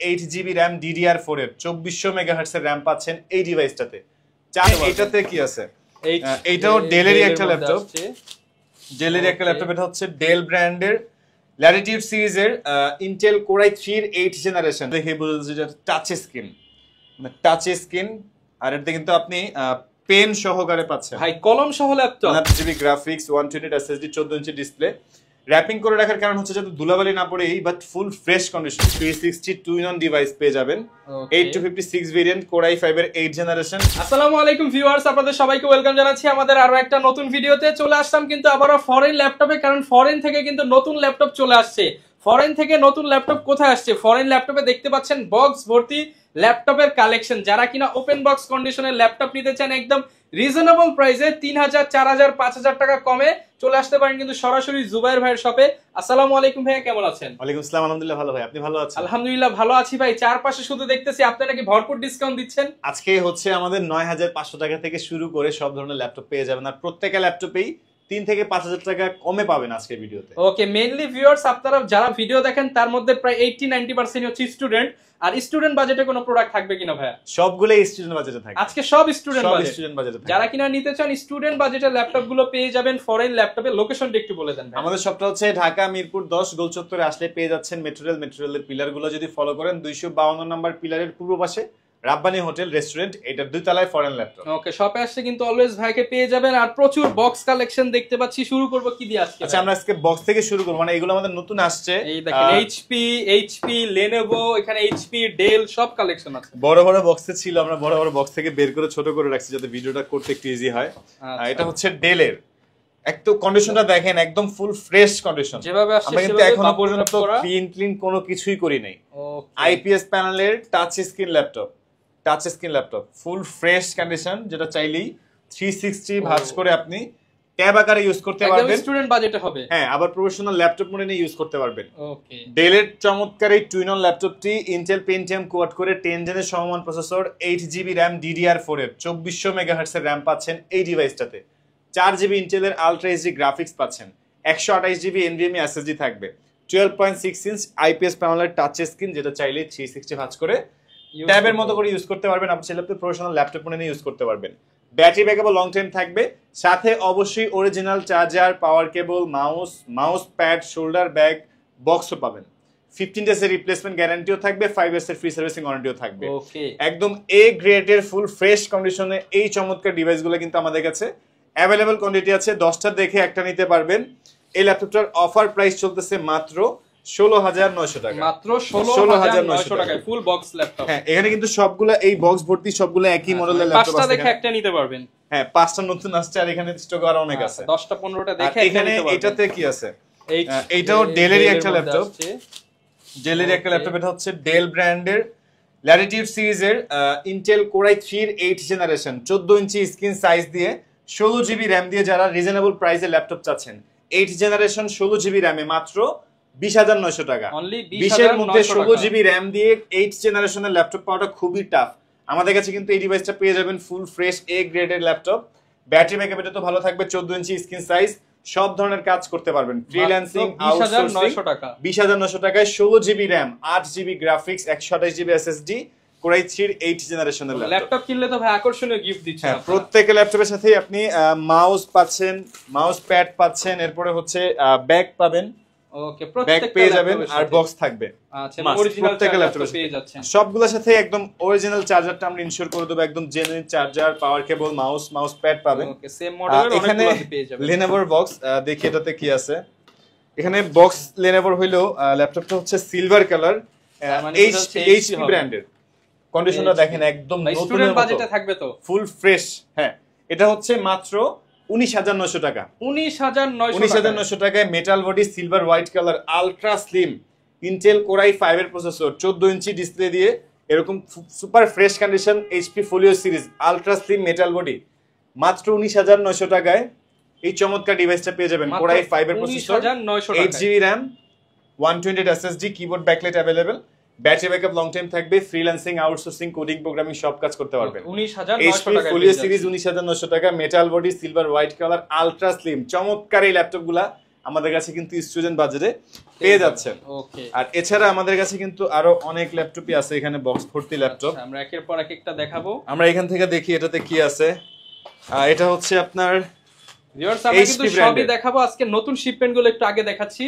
8GB RAM DDR4 এর 2400 megahertz এর RAM পাচ্ছেন এই ডিভাইসটাতে। এটাতে কি আছে? এইটাও ডেলেরই একটা ল্যাপটপ। এটা হচ্ছে ডেল ব্র্যান্ডের ল্যাটিটিউড সিরিজের ইন্টেল কোর i3 এর 8th জেনারেশন। দেখে বুঝতে যেটা টাচ স্ক্রিন, মানে টাচ স্ক্রিন, আর এটাতে কিন্তু আপনি পেন সহকারে পাচ্ছেন ভাই, কলম সহ laptop. 8GB graphics, 128 SSD, 14 inch display. Wrapping করে রাখার কারণ হচ্ছে যাতে ধুলাবালি না পড়ে, but full fresh condition. 360 2-in-1 device পেয়ে যাবেন। 8256 ভেরিয়েন্ট, কোর i5 এর 8th জেনারেশন। আসসালামু আলাইকুম ভিউয়ার্স, আপনাদের সবাইকে ওয়েলকাম জানাচ্ছি আমাদের আরো একটা নতুন ভিডিওতে। চলে আসলাম কিন্তু আবারো ফরেন ল্যাপটপে, কারণ ফরেন থেকে কিন্তু নতুন ল্যাপটপ চলে আসছে। ফরেন থেকে নতুন ল্যাপটপ কোথায় আসছে? ফরেন ল্যাপটপে দেখতে পাচ্ছেন বক্স ভর্তি ল্যাপটপের কালেকশন। যারা কিনা ওপেন বক্স কন্ডিশনের ল্যাপটপ নিতে চান একদম রিজনেবল প্রাইসে 3000, 4000, 5000 টাকা কমে, চলে আসতে পারেন কিন্তু সরাসরি জুবাইর ভাইয়ের শপে। আসসালামু আলাইকুম ভাইয়া, কেমন আছেন? ওয়ালাইকুম আসসালাম, আলহামদুলিল্লাহ ভালো ভাই, আপনি ভালো আছেন? আলহামদুলিল্লাহ ভালো আছি ভাই। চারপাশে শুধু দেখতেছি আপনি নাকি ভরপুর ডিসকাউন্ট দিচ্ছেন। আজকে হচ্ছে আমাদের 9500 টাকা থেকে শুরু করে সব ধরনের ল্যাপটপ পেয়ে যাবেন, আর প্রত্যেকটা ল্যাপটপেই 3 থেকে 5000 টাকা কমে পাবেন আজকের ভিডিওতে। ওকে, মেইনলি ভিউয়ার্স আপনারা যারা ভিডিও দেখেন তার মধ্যে প্রায় 80-90% হচ্ছে স্টুডেন্ট। আর স্টুডেন্ট বাজেটে কোনো প্রোডাক্ট থাকবে কিনা ভাইয়া? সবগুলোই স্টুডেন্ট বাজেটে থাকবে আজকে, সব স্টুডেন্ট বাজেটে। যারা কিনা নিতে চান স্টুডেন্ট বাজেটের ল্যাপটপ গুলো পেয়ে যাবেন ফরেন ল্যাপটপে। লোকেশনটা একটু বলে দেন। আমাদের শপটা হচ্ছে ঢাকা মিরপুর 10 গোল চত্বরে আসলে পেয়ে যাচ্ছেন মেট্রোরেলের পিলার গুলো যদি ফলো করেন 252 নম্বর পিলারের পূর্ব পাশে রাব্বানি হোটেল রেস্টুরেন্ট, এটা 2 তলায় ফরেন ল্যাপটপ। ওকে, শপে আসলে কিন্তু অলওয়েজ ভাইকে পেয়ে যাবেন। আর প্রচুর বক্স কালেকশন দেখতে পাচ্ছি। শুরু করব কি দিয়ে আজকে? আচ্ছা, আমরা আজকে বক্স থেকে শুরু করব, মানে এগুলো আমাদের নতুন আসছে। এই দেখেন এইচপি, লেনোভো, এখানে এইচপি, ডেল সব কালেকশন আছে। বড় বড় বক্সে ছিল, আমরা বড় বড় বক্স থেকে বের করে ছোট করে রাখছি যাতে ভিডিওটা করতে একটু ইজি হয়। এটা হচ্ছে ডেলের, একটু কন্ডিশনটা দেখেন, একদম ফুল ফ্রেশ কন্ডিশন। যেভাবে আসছে আমরা কিন্তু এখনো পর্যন্ত ক্লিন কোনো কিছুই করি নাই। আইপিএস প্যানেলের touch screen laptop, full fresh condition, যেটা চাইলেই 360 ভাঁজ করে আপনি ট্যাব আকারে ইউজ করতে পারবেন। স্টুডেন্ট বাজেটে হবে। হ্যাঁ, আবার প্রফেশনাল ল্যাপটপ মনে নিয়ে ইউজ করতে পারবেন। ওকে, ডেলের চমৎকার এই টুইন-অন ল্যাপটপটি ইন্টেল পেন্টিয়াম কোয়াড করে 10 জেনের সমমান প্রসেসর, 8GB RAM DDR4 এর 2400 মেগাহার্টজ এর RAM পাচ্ছেন এই ডিভাইসটাতে। 4GB ইন্টেলের আলট্রা এইচডি গ্রাফিক্স পাচ্ছেন, 128GB NVMe SSD থাকবে, 12.6 ইঞ্চ আইপিএস প্যানেলের টাচ স্ক্রিন, যেটা চাইলে 360 ভাঁজ করে ট্যাবের মতো করে ইউজ করতে পারবেন। আপনি চাইলে প্রফেশনাল ল্যাপটপ মনে নিয়ে ইউজ করতে পারবেন। ব্যাটারি ব্যাকআপ লং টাইম থাকবে, সাথে অবশ্যই অরিজিনাল চার্জার, পাওয়ার কেবল, মাউস প্যাড, শোল্ডার ব্যাগ, বক্সও পাবেন। 15 ডেজ এর রিপ্লেসমেন্ট গ্যারান্টিও থাকবে, 5 ইয়ার্স এর ফ্রি সার্ভিসিং ওয়ারেন্টিও থাকবে। একদম এ গ্রেডের ফুল ফ্রেশ কন্ডিশনে এই চমৎকার ডিভাইসগুলো কিন্তু আমাদের কাছে অ্যাভেলেবল কোয়ান্টিটি আছে। 10টা দেখে একটা নিতে পারবেন। এই ল্যাপটপটার অফার প্রাইস চলতেছে মাত্র 16900 টাকা। মাত্র 16900 টাকায় ফুল বক্স ল্যাপটপ। হ্যাঁ, এখানে কিন্তু সবগুলা এই বক্স ভর্তি সবগুলা একই মডেলের ল্যাপটপ আছে। 5টা দেখে একটা নিতে পারবেন। হ্যাঁ, 5টা নতুন আসছে, আর এখানে স্টক আরো অনেক আছে। 10টা 15টা দেখে এখানে এটাতে কি আছে? এইটাও ডেলেরই একটা ল্যাপটপ। এটা হচ্ছে ডেল ব্র্যান্ডের ল্যাটিটিউড সিরিজের ইন্টেল কোর i3 এর 8th জেনারেশন, 14 ইঞ্চি স্ক্রিন সাইজ দিয়ে 16GB RAM দিয়ে যারা রিজনেবল প্রাইসে ল্যাপটপ চাচ্ছেন, 8th জেনারেশন 16GB RAM এ মাত্র 20900 টাকা। 20 এর মধ্যে 16GB RAM দিয়ে 8th জেনারেশনের ল্যাপটপ পাওয়াটা খুবই টাফ। আমাদের কাছে কিন্তু এই ডিভাইসটা পেয়ে যাবেন ফুল ফ্রেশ এ গ্রেডের ল্যাপটপ। ব্যাটারি ব্যাকআপ এটা তো ভালো থাকবে, 14 ইঞ্চি স্ক্রিন সাইজ, সব ধরনের কাজ করতে পারবেন। ফ্রিল্যান্সিং, আউটসোর্সিং, 20900 টাকায় 16GB RAM, 8GB graphics, 128GB SSD, core i3 এর 8th জেনারেশনের ল্যাপটপ কিনলে তো ভাই আকর্ষণীয় গিফট দিচ্ছে। হ্যাঁ, প্রত্যেকটা ল্যাপটপের সাথেই আপনি মাউস পাচ্ছেন, মাউস প্যাড পাচ্ছেন, এরপরে হচ্ছে ব্যাগ পাবেন। ওকে, ব্যাগ পেয়ে যাবেন, আর বক্স থাকবে। আচ্ছা, অরিজিনাল চার্জার পেয়ে যাচ্ছেন। সবগুলোর সাথে একদম অরিজিনাল চার্জারটা আমরা ইনশিওর করে দেব, একদম জেনুইন চার্জার, পাওয়ার কেবল, মাউস প্যাড পাবেন। ওকে, সেম মডেলের অনেকগুলো পেয়ে যাবেন। লেনোভোর বক্স, দেখি এটাতে কি আছে। এখানে বক্স লেনোভোর হইলো, ল্যাপটপটা হচ্ছে সিলভার কালার, এইচপি ব্র্যান্ডের। কন্ডিশনটা দেখেন, একদম নতুন, স্টুডেন্ট বাজেটে থাকবে তো ফুল ফ্রেশ। হ্যাঁ, এটা হচ্ছে মাত্র 19900 টাকা। 19900 টাকায় metal body, silver white colour, ultra slim Intel core i5 এর প্রসেসর, 14 ইঞ্চি ডিসপ্লে দিয়ে এরকম super fresh condition HP folio series, ultra slim metal body, মাত্র 19900 টাকায় এই চমৎকার ডিভাইসটা পেয়ে যাবেন। কোর i5 এর processor, 8GB RAM, 128 SSD, keyboard backlight available, battery backup long time থাকবে, ফ্রিল্যান্সিং, আউটসোর্সিং, কোডিং, প্রোগ্রামিং সব কাজ করতে পারবেন। 19900 টাকা ফোলিও সিরিজ, 19900 টাকা, metal body, silver white colour, ultra slim, চমৎকার এই ল্যাপটপগুলা আমাদের কাছে কিন্তু স্টুডেন্ট বাজারে পেয়ে যাচ্ছেন। ওকে, আর এছাড়া আমাদের কাছে কিন্তু আরো অনেক ল্যাপটপই আছে, এখানে বক্স ভর্তি ল্যাপটপ। আমরা একের পর এক একটা দেখাবো। আমরা এখান থেকে দেখি এটাতে কি আছে। এটা হচ্ছে আপনার ভিউয়ার্স, আমরা কিন্তু সবই দেখাবো। আজকে নতুন শিপমেন্ট গুলো একটু আগে দেখাচ্ছি।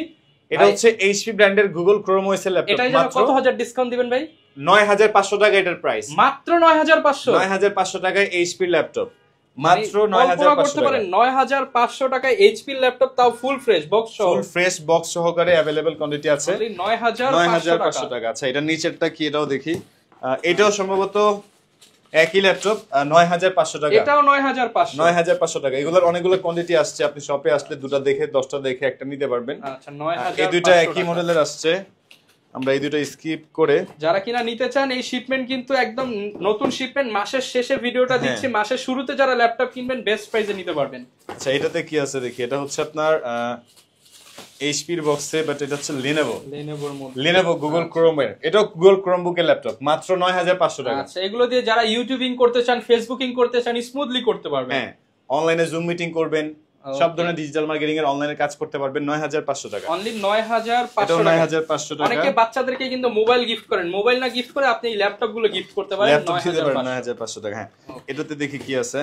এটা হচ্ছে এইচপি ব্র্যান্ডের গুগল ক্রোম ওএস এর ল্যাপটপ। এটাই যেন কত হাজার ডিসকাউন্ট দিবেন ভাই? 9500 টাকা এটার প্রাইস। মাত্র 9500। 9500 টাকায় এইচপি ল্যাপটপ, মাত্র 9500 টাকা। 9500 টাকায় এইচপি ল্যাপটপ, তাও ফুল ফ্রেশ বক্স সহ। ফুল ফ্রেশ বক্স সহকারে अवेलेबल কোয়ান্টিটি আছে। 9500 টাকা। আচ্ছা, এটা নিচেরটা কি এটাও দেখি। এটাও সম্ভবত একই ল্যাপটপ, 9500 টাকা। এটাও 9500 টাকা। এগুলোর অনেকগুলো কোয়ান্টিটি আসছে, আপনি শপে আসলে দুটো দেখে 10টা দেখে একটা নিতে পারবেন। আচ্ছা, 9500। এই দুটো একই মডেলের আসছে, আমরা এই দুটো স্কিপ করে। যারা কিনা নিতে চান এই শিপমেন্ট কিন্তু একদম নতুন শিপমেন্ট, মাসের শেষে ভিডিওটা দিচ্ছি, মাসের শুরুতে যারা ল্যাপটপ কিনবেন বেস্ট প্রাইসে নিতে পারবেন। আচ্ছা, এটাতে কি আছে দেখি। এটা হচ্ছে আপনার এইচপি এর বক্সে, বাট এটা হচ্ছে Lenovo গুগল ক্রোম এর। এটাও গুগল ক্রোমবুক এর ল্যাপটপ, মাত্র 9500 টাকা। আচ্ছা, এগুলো দিয়ে যারা ইউটিউবিং করতে চান, ফেসবুকিং করতে চান, স্মুথলি করতে পারবেন। হ্যাঁ, অনলাইনে জুম মিটিং করবেন, সব ধরনের ডিজিটাল মার্কেটিং এর অনলাইনে কাজ করতে পারবেন। 9500 টাকা, অনলি 9500 টাকা। 9500 টাকা। অনেকে বাচ্চাদেরকে কিন্তু মোবাইল গিফট করেন, মোবাইল না গিফট করে আপনি এই ল্যাপটপ গুলো গিফট করতে পারেন 9500 টাকা। হ্যাঁ, এটাতে দেখি কি আছে।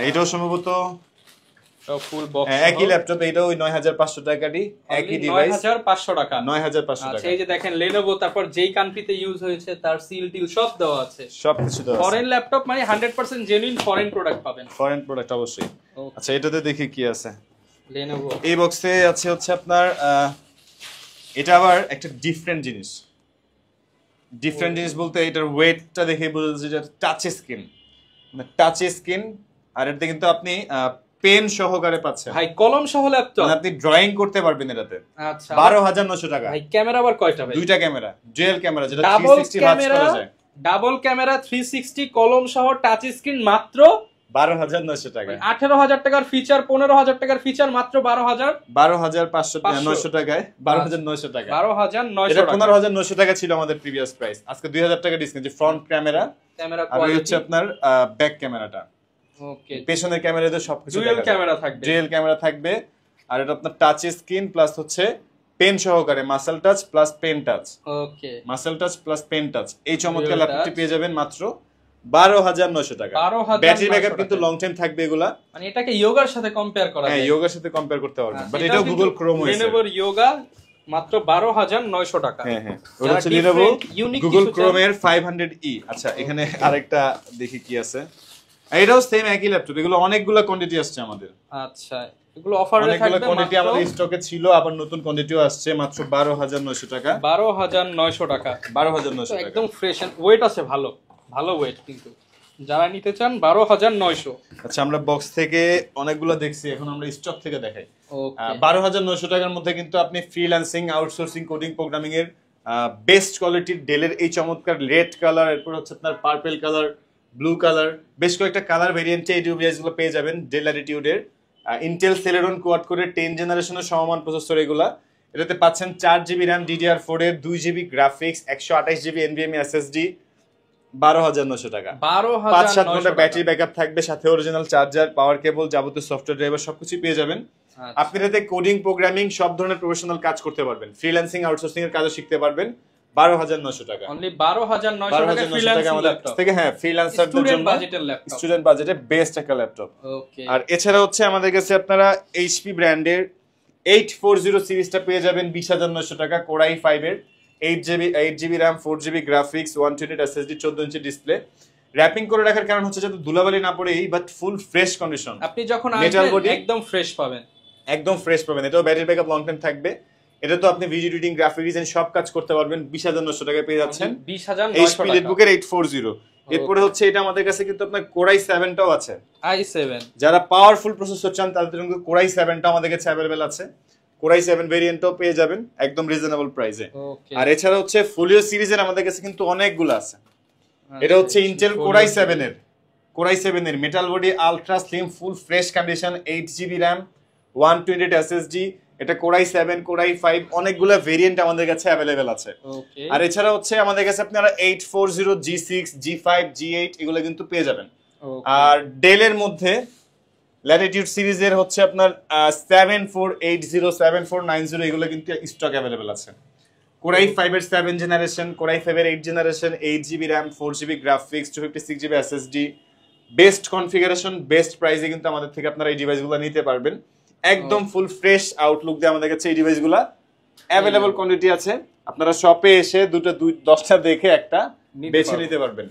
এটাও সম্ভবত ফুল বক্স একই ল্যাপটপ, এটাও ওই 9500 টাকারই, একই ডিভাইস। 9500 টাকা। 9500 টাকা। আচ্ছা, এই যে দেখেন Lenovo, তারপর যেই কান্ট্রিতে ইউজ হয়েছে তার সিল টিল সব দেওয়া আছে, সবকিছু দেওয়া আছে। ফরেন ল্যাপটপ মানে 100% জেনুইন ফরেন প্রোডাক্ট পাবেন। ফরেন প্রোডাক্ট অবশ্যই। আচ্ছা, এটাতে দেখি কি আছে। Lenovo এই বক্সে আছে হচ্ছে আপনার এটা আবার একটা ডিফারেন্ট জিনিস। বলতে এটার ওয়েটটা দেখে বোঝা যাচ্ছে এটা টাচ স্ক্রিন, মানে টাচ স্ক্রিন। আর এটাতে কিন্তু আপনি পেন সহকারে পাচ্ছেন ভাই, কলম সহ ল্যাপটপ, মানে আপনি ড্রয়িং করতে পারবেন এটাতে। আচ্ছা, 12900 টাকা। ভাই, ক্যামেরা আবার কয়টা ভাই? দুইটা ক্যামেরা, ডুয়াল ক্যামেরা, যেটা 360 ওয়াটস করা যায়। ডাবল ক্যামেরা 360 কলম সহ টাচ স্ক্রিন, মাত্র 12900 টাকা। 18000 টাকার ফিচার, 15000 টাকার ফিচার, মাত্র 12500 টাকায় 12900 টাকা। 12900 এটা টাকা। 15900 টাকা ছিল আমাদের প্রিভিয়াস প্রাইস। আজকে 2000 টাকা ডিসকাউন্ট। যে ফ্রন্ট ক্যামেরা আর হচ্ছে আপনার ব্যাক ক্যামেরাটা। ওকে, পেছনের ক্যামেরাতে সবকিছু ডুয়াল ক্যামেরা থাকবে, ডুয়াল ক্যামেরা থাকবে। আর এটা আপনার টাচ স্ক্রিন প্লাস হচ্ছে পেন সহকারে, মাসল touch plus pen touch. Okay, মাসল টাচ প্লাস পেন টাচ। এই চমৎকার ল্যাপটপটি পেয়ে যাবেন মাত্র 12900 টাকা। 12900 ব্যাটারি ব্যাকআপ কিন্তু লং টাইম থাকবে এগুলা। মানে এটাকে ইয়োগার সাথে কম্পেয়ার করা যায়। হ্যাঁ, ইয়োগার সাথে কম্পেয়ার করতে পারবেন। বাট এটাও Google Chrome OS. Lenovo yoga মাত্র 12900 টাকা। হ্যাঁ হ্যাঁ, ওটা হচ্ছে Lenovo গুগল ক্রোম এর 500E। আচ্ছা, এখানে আরেকটা দেখি কি আছে। এটাও সেম একই ল্যাপটপ, এগুলো অনেকগুলো কোয়ান্টিটি আসছে আমাদের। আচ্ছা, এগুলো অফারে থাকবে, অনেকগুলো কোয়ান্টিটি আমাদের স্টকে ছিল, আবার নতুন কোয়ান্টিটিও আসছে। মাত্র 12900 টাকা। 12900 টাকা, 12900 টাকা। একদম ফ্রেশ এন্ড ওয়েট আছে, ভালো ভালো ওয়েট। কিন্তু যারা নিতে চান 12900। আচ্ছা, আমরা বক্স থেকে অনেকগুলো দেখছি, এখন আমরা স্টক থেকে দেখাই। ওকে, 12900 টাকার মধ্যে কিন্তু আপনি ফ্রিল্যান্সিং, আউটসোর্সিং, কোডিং, প্রোগ্রামিং এর বেস্ট কোয়ালিটির ডেলের এই চমৎকার রেড কালার, এরপর হচ্ছে আপনার পার্পল কালার, ব্লু কালার, বেশ কয়েকটা কালার ভেরিয়েন্টে এই ডিভাইসগুলো পেয়ে যাবেন। ডেল ল্যাটিটিউডের ইন্টেল সেলেরন কোয়াড করে 10 জেনারেশনের সমমান প্রসেসর এগুলা। এটাতে পাচ্ছেন 4GB RAM DDR4 এর, 2GB graphics, 128GB NVMe SSD। 12900 টাকা। 5-7 ঘন্টা ব্যাটারি ব্যাকআপ থাকবে, সাথে অরিজিনাল চার্জার, পাওয়ার কেবল, যাবতীয় সফটওয়্যার ড্রাইভার সবকিছু পেয়ে যাবেন। আপনি এটাতে কোডিং, প্রোগ্রামিং সব ধরনের প্রফেশনাল কাজ করতে পারবেন। ফ্রিল্যান্সিং, আউটসোর্সিং এর কাজও শিখতে পারবেন। 12900 টাকা। অনলি 12900 টাকা ফ্রিল্যান্সিং ল্যাপটপ থেকে। হ্যাঁ, ফ্রিল্যান্সারদের জন্য বাজেটের ল্যাপটপ, স্টুডেন্ট বাজেটে বেস্ট একটা ল্যাপটপ। ওকে, আর এছাড়া হচ্ছে আমাদের কাছে আপনারা এইচপি ব্র্যান্ডের 840 সিরিজটা পেয়ে যাবেন 20900 টাকা। কোর i5 এর 8GB RAM, 4GB graphics, 128 SSD, 14 inch display. Wrapping করে রাখার কারণ হচ্ছে যাতে ধুলাবালি না পড়ে, বাট ফুল ফ্রেশ কন্ডিশন। আপনি যখন আসবেন একদম ফ্রেশ পাবেন, একদম ফ্রেশ পাবেন। এটাও ব্যাটারি ব্যাকআপ লং টাইম থাকবে। এটা তো আপনি ভিডিও এডিটিং, গ্রাফিক ডিজাইন সব কাজ করতে পারবেন। 20900 টাকায় পেয়ে যাচ্ছেন 20900 HP নেটবুকের 840। এরপরে হচ্ছে এটা আমাদের কাছে কিন্তু আপনার কোর i7 টাও আছে। i7 যারা পাওয়ারফুল প্রসেসর চান তাদের জন্য কোর i7 টা আমাদের কাছে अवेलेबल আছে। কোর i7 ভেরিয়েন্টও পেয়ে যাবেন একদম রিজনেবল প্রাইসে। আর এছাড়া হচ্ছে ফোলিও সিরিজের আমাদের কাছে কিন্তু অনেকগুলো আছে। এটা হচ্ছে ইন্টেল কোর i7 এর metal body, ultra slim, full fresh condition, 8GB RAM, 128 SSD। এটা কোর i7, কোর i5 অনেকগুলো ভেরিয়েন্ট আমাদের কাছে अवेलेबल আছে। আর এছাড়া হচ্ছে আমাদের কাছে আপনারা 840, G6, G5, G8 এগুলো কিন্তু পেয়ে যাবেন। আর ডেলের মধ্যে ল্যাটিটিউড সিরিজের হচ্ছে আপনার 7480 7490 এগুলো কিন্তু স্টক অ্যাভেলেবেল আছে। কোরাই 5 এর 7 জেনারেশন, কোরাই 5 এর 8 generation, 8GB RAM, 4GB graphics, 256GB SSD, best configuration, best প্রাইসে কিন্তু আমাদের থেকে আপনারা এই ডিভাইসগুলো নিতে পারবেন। একদম ফুল ফ্রেশ আউটলুক দিয়ে আমাদের কাছে এই ডিভাইসগুলো অ্যাভেলেবল কোয়ান্টিটি আছে। আপনারা শপে এসে 10টা দেখে একটা বেছে নিতে পারবেন।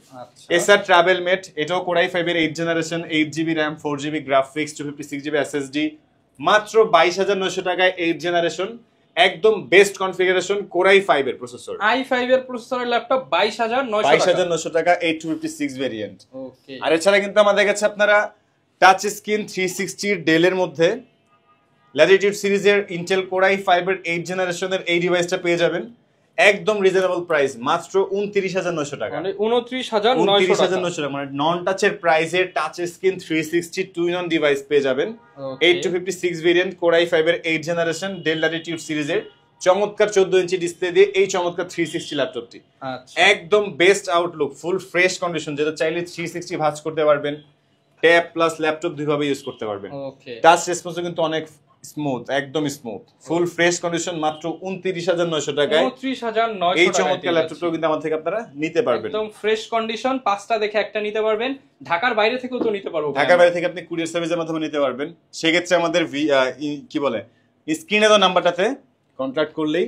এসআর ট্রাভেল মেট, এটাও কোরাই 5 এর 8 generation, 8GB RAM, 4GB graphics, 256GB SSD, মাত্র 22,900 টাকায় 8 জেনারেশন, একদম বেস্ট কনফিগারেশন কোরাই 5 এর প্রসেসর, i5 এর প্রসেসরের ল্যাপটপ 22,900 টাকা 8256 ভেরিয়েন্ট। ওকে, আর এছাড়া কিন্তু আমাদের কাছে আপনারা টাচ স্ক্রিন 360 ডেলের মধ্যে ল্যাটিটিউড সিরিজের ইন্টেল কোরাই 5 এর 8 জেনারেশনের এই ডিভাইসটা পেয়ে যাবেন একদম রিজনেবল প্রাইস, মাত্র 29,900 টাকা। মানে 29,900 টাকা, মানে নন টাচের প্রাইসে touch screen 360 two in device পেয়ে যাবেন। 8256 ভেরিয়েন্ট কোরাই 5 এর 8 জেনারেশন ডেল ল্যাটিটিউড সিরিজের চমৎকার 14 ইঞ্চি ডিসপ্লে দিয়ে এই চমৎকার 360 ল্যাপটপটি একদম best Outlook, full fresh condition, যেটা চাইলে 360 ভাঁজ করতে পারবেন, ট্যাব প্লাস ল্যাপটপ দুইভাবে ইউজ করতে পারবেন। টাচ রেসপন্সও কিন্তু অনেক স্মুথ, একদম স্মুথ, ফুল ফ্রেশ কন্ডিশন, মাত্র 29,900 টাকায় 29,900 এই চমৎকার ল্যাপটপটাও কিন্তু আমার থেকে আপনারা নিতে পারবেন। একদম ফ্রেশ কন্ডিশন, 5টা দেখে একটা নিতে পারবেন। ঢাকার বাইরে থেকেও তো নিতে পারবো, ঢাকার বাইরে থেকে আপনি কুরিয়ার সার্ভিসের মাধ্যমে নিতে পারবেন। সেক্ষেত্রে আমাদের কি বলে স্ক্রিনে দেওয়া নাম্বারটাতে কন্ট্যাক্ট করলেই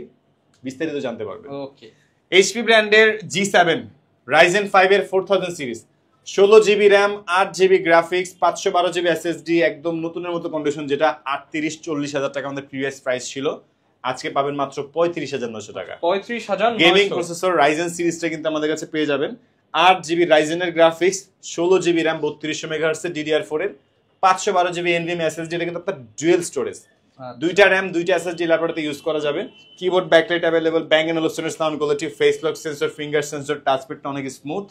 বিস্তারিত জানতে পারবেন। ওকে, HP ব্র্যান্ডের G7 Ryzen 5 এর 4000 series, 16GB RAM, 8GB graphics, 512GB SSD, একদম নতুনের মতো কন্ডিশন, যেটা 38-40 হাজার টাকা আমাদের প্রিভিয়াস প্রাইস ছিল, আজকে পাবেন মাত্র 35,900 টাকা। 35,900 গেমিং প্রসেসর Ryzen সিরিজটা কিন্তু আমাদের কাছে পেয়ে যাবেন। 8GB রাইজেনের graphics, 16GB RAM, 3200 MHz DDR4 এর, 512GB NVMe SSD, এটা কিন্তু আপনার ডুয়েল স্টোরেজ, দুইটা RAM দুইটা SSD ল্যাপটপে ইউজ করা যাবে। Keyboard backlight available, Bang & Olufsen sound quality, face lock sensor, finger sensor, টাচপ্যাডটা অনেক স্মুথ।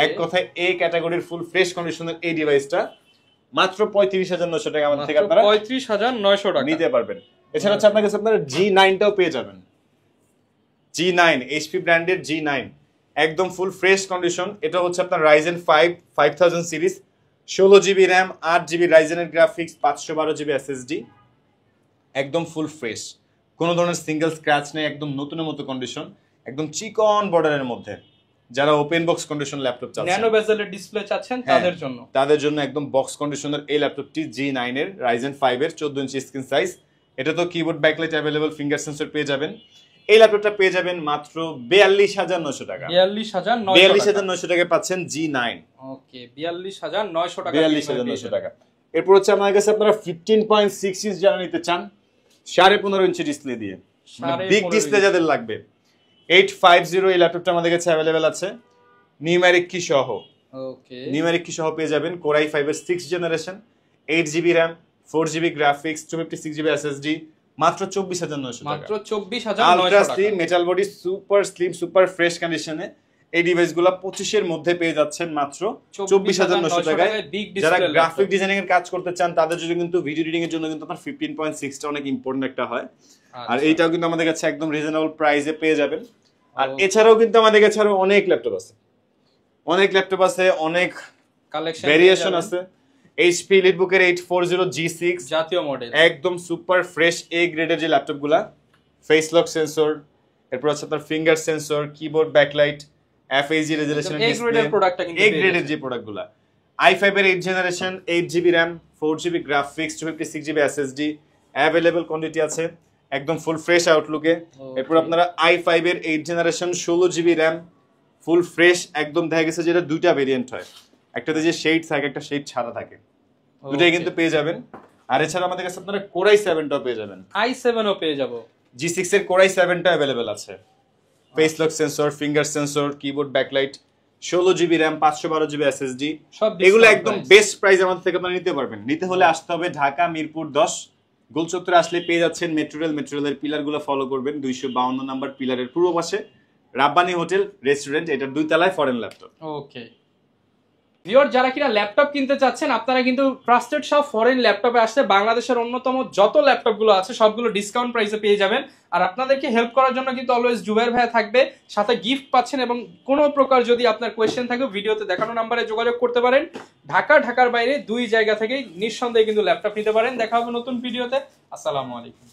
এক কথায় এই ক্যাটাগরির ফুল ফ্রেশ কন্ডিশনের এই ডিভাইসটা মাত্র 35,900 টাকা আমাদের থেকে আপনারা 35,900 টাকা নিতে পারবেন। এছাড়া হচ্ছে আপনার কাছে আপনারা G9টাও পেয়ে যাবেন। G9 HP ব্র্যান্ডের G9 একদম ফুল ফ্রেশ কন্ডিশন, এটা হচ্ছে আপনার Ryzen 5 5000 series, 16GB RAM, 8GB রাইজেনের গ্রাফিক্স, 512GB SSD, একদম ফুল ফ্রেশ, কোনো ধরনের সিঙ্গেল স্ক্র্যাচ নেই, একদম নতুনের মতো কন্ডিশন, একদম চিকন বর্ডারের মধ্যে। যারা ওপেন বক্স কন্ডিশন ল্যাপটপ চাচ্ছেন, ন্যানো বেজেলের ডিসপ্লে চাচ্ছেন, তাদের জন্য একদম বক্স কন্ডিশনের এই ল্যাপটপটি G9 এর Ryzen 5 এর 14 ইঞ্চি স্ক্রিন সাইজ, এটা তো keyboard backlight available, finger sensor পেয়ে যাবেন। এই ল্যাপটপটা পেয়ে যাবেন মাত্র 42,900 টাকা। 42,900 টাকায় পাচ্ছেন G9। ওকে, 42,900 টাকা, 42,900 টাকা। এরপর হচ্ছে আমাদের কাছে আপনারা 15.6 ইঞ্চ যারা নিতে চান 15.5 ইঞ্চি ডিসপ্লে দিয়ে, বিগ ডিসপ্লে যাদের লাগবে, 850 এই ল্যাপটপটা আমাদের কাছে अवेलेबल আছে নিউমেরিক কি সহ। ওকে, নিউমেরিক কি সহ পেয়ে যাবেন কোরাই 5 এর 6 generation, 8GB RAM, 4GB graphics, 256GB SSD, মাত্র 24,900 টাকা। মাত্র 24,900 আলট্রা টাকা। Slim metal body, super slim, super fresh কন্ডিশনে এই ডিভাইসগুলো 25 এর মধ্যে পেয়ে যাচ্ছেন মাত্র 24,900 টাকায়। যারা গ্রাফিক ডিজাইনিং এর কাজ করতে চান তাদের জন্য কিন্তু ভিডিও এডিটিং এর জন্য কিন্তু আপনার 15.6 টা অনেক ইম্পর্টেন্ট একটা হয়। আর এইটাও কিন্তু আমাদের কাছে একদম রিজনেবল প্রাইসে পেয়ে যাবেন। আর এছাড়াও কিন্তু আমাদের কাছে আরো অনেক ল্যাপটপ আছে, অনেক কালেকশন ভেরিয়েশন আছে। HP EliteBook এর 840 G6 জাতীয় মডেল, একদম সুপার ফ্রেশ এ গ্রেডের যে ল্যাপটপগুলা, ফেস লক সেন্সর, এরপর আছে আপনার finger sensor, keyboard backlight, FHD resolution display, A গ্রেডের যে প্রোডাক্টগুলা, i5 এর 8 generation, 8GB RAM, 4GB graphics, 256GB SSD, available quantity আছে, একদম ফুল ফ্রেশ আউটলুকে। এরপর আপনারা i5 এর 8 generation, 16GB RAM, full fresh, একদম দেখা গেছে যেটা দুইটা ভেরিয়েন্ট হয়, একটাতে যে শেড থাকে একটা শেড ছাড়া থাকে, দুটাই কিন্তু পেয়ে যাবেন। আর এছাড়া আমাদের কাছে আপনারা কোরাই 7টাও পেয়ে যাবেন, i7ও পেয়ে যাব। G6 এর কোরাই 7টা अवेलेबल আছে, face lock sensor, finger sensor, keyboard backlight, 16GB RAM, 512GB SSD, এগুলো একদম বেস্ট প্রাইস আমাদের থেকে আপনারা নিতে পারবেন। নিতে হলে আসতে হবে ঢাকা মিরপুর 10 গোলচত্বরে, আসলে পেয়ে যাচ্ছেন মেট্রোরেলের পিলারগুলো ফলো করবেন, 252 নাম্বার পিলারের পূর্ব পাশে রাব্বানি হোটেল রেস্টুরেন্ট, এটা 2 তলায় ফরেন ল্যাপটপ। ওকে, ভিউয়ার যারা কিনা ল্যাপটপ কিনতে চাচ্ছেন আপনারা কিন্তু ট্রাস্টেড সব ফরেন ল্যাপটপে আসলে বাংলাদেশের অন্যতম যত ল্যাপটপগুলো আছে সবগুলো ডিসকাউন্ট প্রাইসে পেয়ে যাবেন। আর আপনাদেরকে হেল্প করার জন্য কিন্তু অলওয়েজ জুবের ভাইয়া থাকবে, সাথে গিফট পাচ্ছেন এবং কোনো প্রকার যদি আপনার কোয়েশ্চেন থাকে ভিডিওতে দেখানো নাম্বারে যোগাযোগ করতে পারেন। ঢাকার বাইরে দুই জায়গা থেকেই নিঃসন্দেহে কিন্তু ল্যাপটপ নিতে পারেন। দেখা হবে নতুন ভিডিওতে। আসসালামু আলাইকুম।